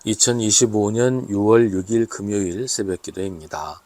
2025년 6월 6일 금요일 새벽 기도입니다.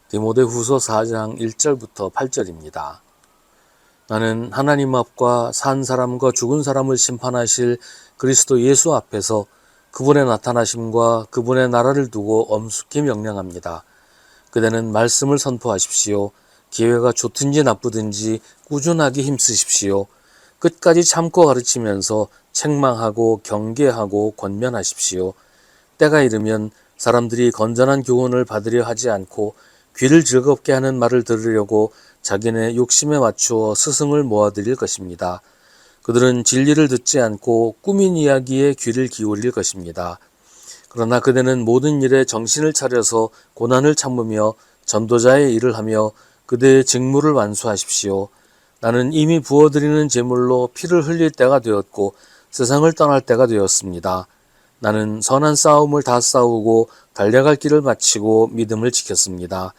디모데후서 4장 1절부터 8절입니다. 나는 하나님 앞과 산 사람과 죽은 사람을 심판하실 그리스도 예수 앞에서 그분의 나타나심과 그분의 나라를 두고 엄숙히 명령합니다. 그대는 말씀을 선포하십시오. 기회가 좋든지 나쁘든지 꾸준하게 힘쓰십시오. 끝까지 참고 가르치면서 책망하고 경계하고 권면하십시오. 때가 이르면 사람들이 건전한 교훈을 받으려 하지 않고 귀를 즐겁게 하는 말을 들으려고 자기네 욕심에 맞추어 스승을 모아들일 것입니다. 그들은 진리를 듣지 않고 꾸민 이야기에 귀를 기울일 것입니다. 그러나 그대는 모든 일에 정신을 차려서 고난을 참으며 전도자의 일을 하며 그대의 직무를 완수하십시오. 나는 이미 부어드리는 제물로 피를 흘릴 때가 되었고 세상을 떠날 때가 되었습니다. 나는 선한 싸움을 다 싸우고 달려갈 길을 마치고 믿음을 지켰습니다.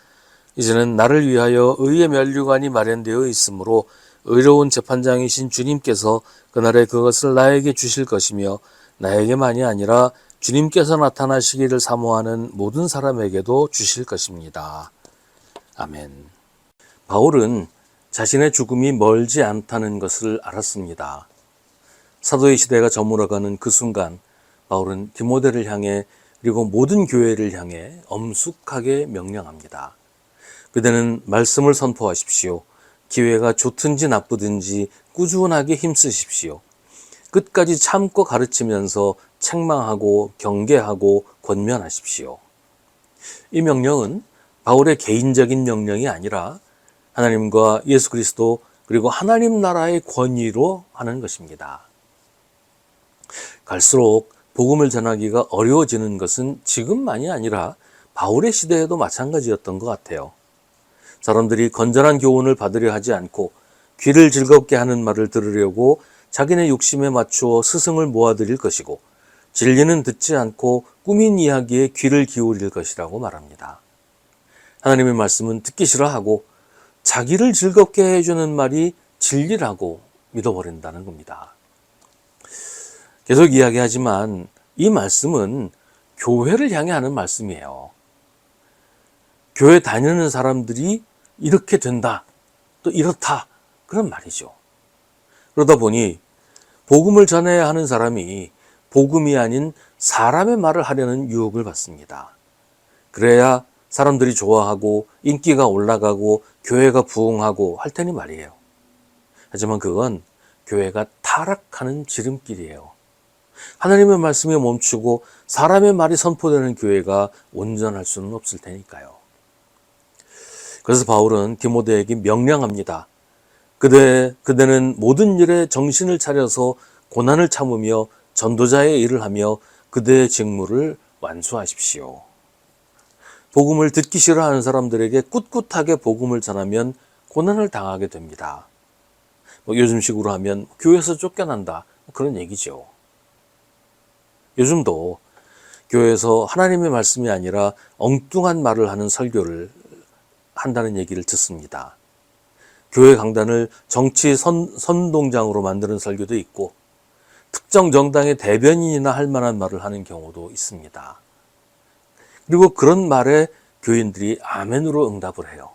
이제는 나를 위하여 의의 면류관이 마련되어 있으므로 의로운 재판장이신 주님께서 그날에 그것을 나에게 주실 것이며 나에게만이 아니라 주님께서 나타나시기를 사모하는 모든 사람에게도 주실 것입니다. 아멘. 바울은 자신의 죽음이 멀지 않다는 것을 알았습니다. 사도의 시대가 저물어가는 그 순간 바울은 디모데를 향해 그리고 모든 교회를 향해 엄숙하게 명령합니다. 그대는 말씀을 선포하십시오. 기회가 좋든지 나쁘든지 꾸준하게 힘쓰십시오. 끝까지 참고 가르치면서 책망하고 경계하고 권면하십시오. 이 명령은 바울의 개인적인 명령이 아니라 하나님과 예수 그리스도 그리고 하나님 나라의 권위로 하는 것입니다. 갈수록 복음을 전하기가 어려워지는 것은 지금만이 아니라 바울의 시대에도 마찬가지였던 것 같아요. 사람들이 건전한 교훈을 받으려 하지 않고 귀를 즐겁게 하는 말을 들으려고 자기네 욕심에 맞추어 스승을 모아들일 것이고 진리는 듣지 않고 꾸민 이야기에 귀를 기울일 것이라고 말합니다. 하나님의 말씀은 듣기 싫어하고 자기를 즐겁게 해주는 말이 진리라고 믿어버린다는 겁니다. 계속 이야기하지만 이 말씀은 교회를 향해 하는 말씀이에요. 교회 다니는 사람들이 이렇게 된다, 또 이렇다, 그런 말이죠. 그러다 보니 복음을 전해야 하는 사람이 복음이 아닌 사람의 말을 하려는 유혹을 받습니다. 그래야 사람들이 좋아하고 인기가 올라가고 교회가 부흥하고 할 테니 말이에요. 하지만 그건 교회가 타락하는 지름길이에요. 하나님의 말씀이 멈추고 사람의 말이 선포되는 교회가 온전할 수는 없을 테니까요. 그래서 바울은 디모데에게 명령합니다. 그대는 모든 일에 정신을 차려서 고난을 참으며 전도자의 일을 하며 그대의 직무를 완수하십시오. 복음을 듣기 싫어하는 사람들에게 꿋꿋하게 복음을 전하면 고난을 당하게 됩니다. 요즘식으로 하면 교회에서 쫓겨난다, 그런 얘기죠. 요즘도 교회에서 하나님의 말씀이 아니라 엉뚱한 말을 하는 설교를 한다는 얘기를 듣습니다. 교회 강단을 정치 선동장으로 만드는 설교도 있고 특정 정당의 대변인이나 할 만한 말을 하는 경우도 있습니다. 그리고 그런 말에 교인들이 아멘으로 응답을 해요.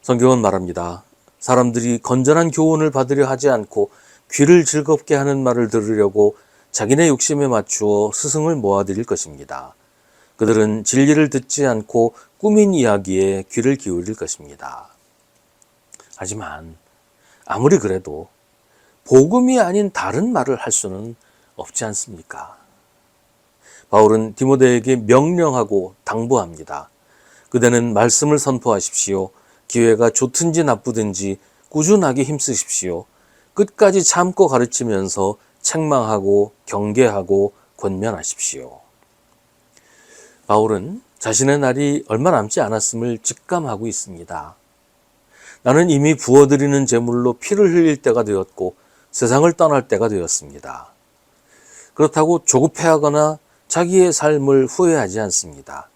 성경은 말합니다. 사람들이 건전한 교훈을 받으려 하지 않고 귀를 즐겁게 하는 말을 들으려고 자기네 욕심에 맞추어 스승을 모아들일 것입니다. 그들은 진리를 듣지 않고 꾸민 이야기에 귀를 기울일 것입니다. 하지만 아무리 그래도 복음이 아닌 다른 말을 할 수는 없지 않습니까? 바울은 디모데에게 명령하고 당부합니다. 그대는 말씀을 선포하십시오. 기회가 좋든지 나쁘든지 꾸준하게 힘쓰십시오. 끝까지 참고 가르치면서 책망하고 경계하고 권면하십시오. 바울은 자신의 날이 얼마 남지 않았음을 직감하고 있습니다. 나는 이미 부어드리는 제물로 피를 흘릴 때가 되었고 세상을 떠날 때가 되었습니다. 그렇다고 조급해하거나 자기의 삶을 후회하지 않습니다.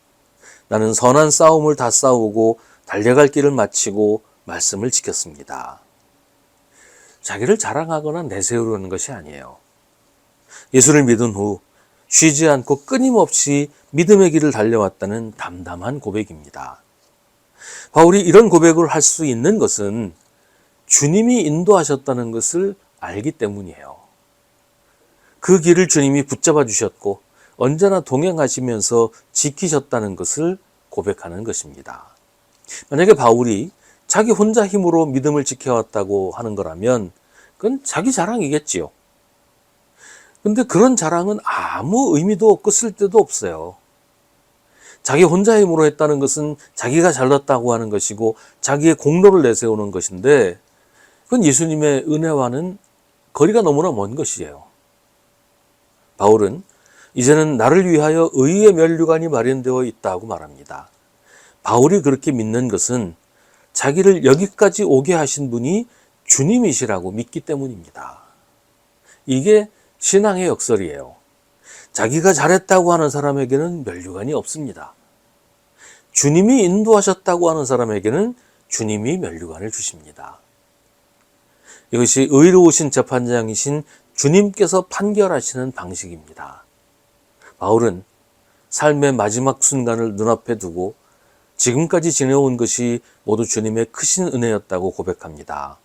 나는 선한 싸움을 다 싸우고 달려갈 길을 마치고 말씀을 지켰습니다. 자기를 자랑하거나 내세우려는 것이 아니에요. 예수를 믿은 후 쉬지 않고 끊임없이 믿음의 길을 달려왔다는 담담한 고백입니다. 바울이 이런 고백을 할 수 있는 것은 주님이 인도하셨다는 것을 알기 때문이에요. 그 길을 주님이 붙잡아 주셨고 언제나 동행하시면서 지키셨다는 것을 고백하는 것입니다. 만약에 바울이 자기 혼자 힘으로 믿음을 지켜왔다고 하는 거라면 그건 자기 자랑이겠지요. 근데 그런 자랑은 아무 의미도 없고 쓸데도 없어요. 자기 혼자 힘으로 했다는 것은 자기가 잘났다고 하는 것이고 자기의 공로를 내세우는 것인데 그건 예수님의 은혜와는 거리가 너무나 먼 것이에요. 바울은 이제는 나를 위하여 의의 면류관이 마련되어 있다고 말합니다. 바울이 그렇게 믿는 것은 자기를 여기까지 오게 하신 분이 주님이시라고 믿기 때문입니다. 이게 신앙의 역설이에요. 자기가 잘했다고 하는 사람에게는 면류관이 없습니다. 주님이 인도하셨다고 하는 사람에게는 주님이 면류관을 주십니다. 이것이 의로우신 재판장이신 주님께서 판결하시는 방식입니다. 바울은 삶의 마지막 순간을 눈앞에 두고 지금까지 지내온 것이 모두 주님의 크신 은혜였다고 고백합니다.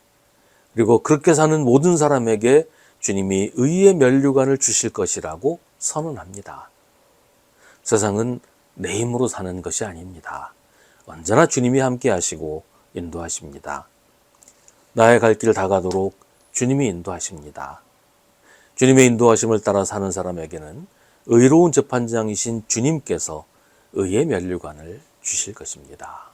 그리고 그렇게 사는 모든 사람에게 주님이 의의 면류관을 주실 것이라고 선언합니다. 세상은 내 힘으로 사는 것이 아닙니다. 언제나 주님이 함께 하시고 인도하십니다. 나의 갈 길 다가도록 주님이 인도하십니다. 주님의 인도하심을 따라 사는 사람에게는 의로운 재판장이신 주님께서 의의 면류관을 주실 것입니다.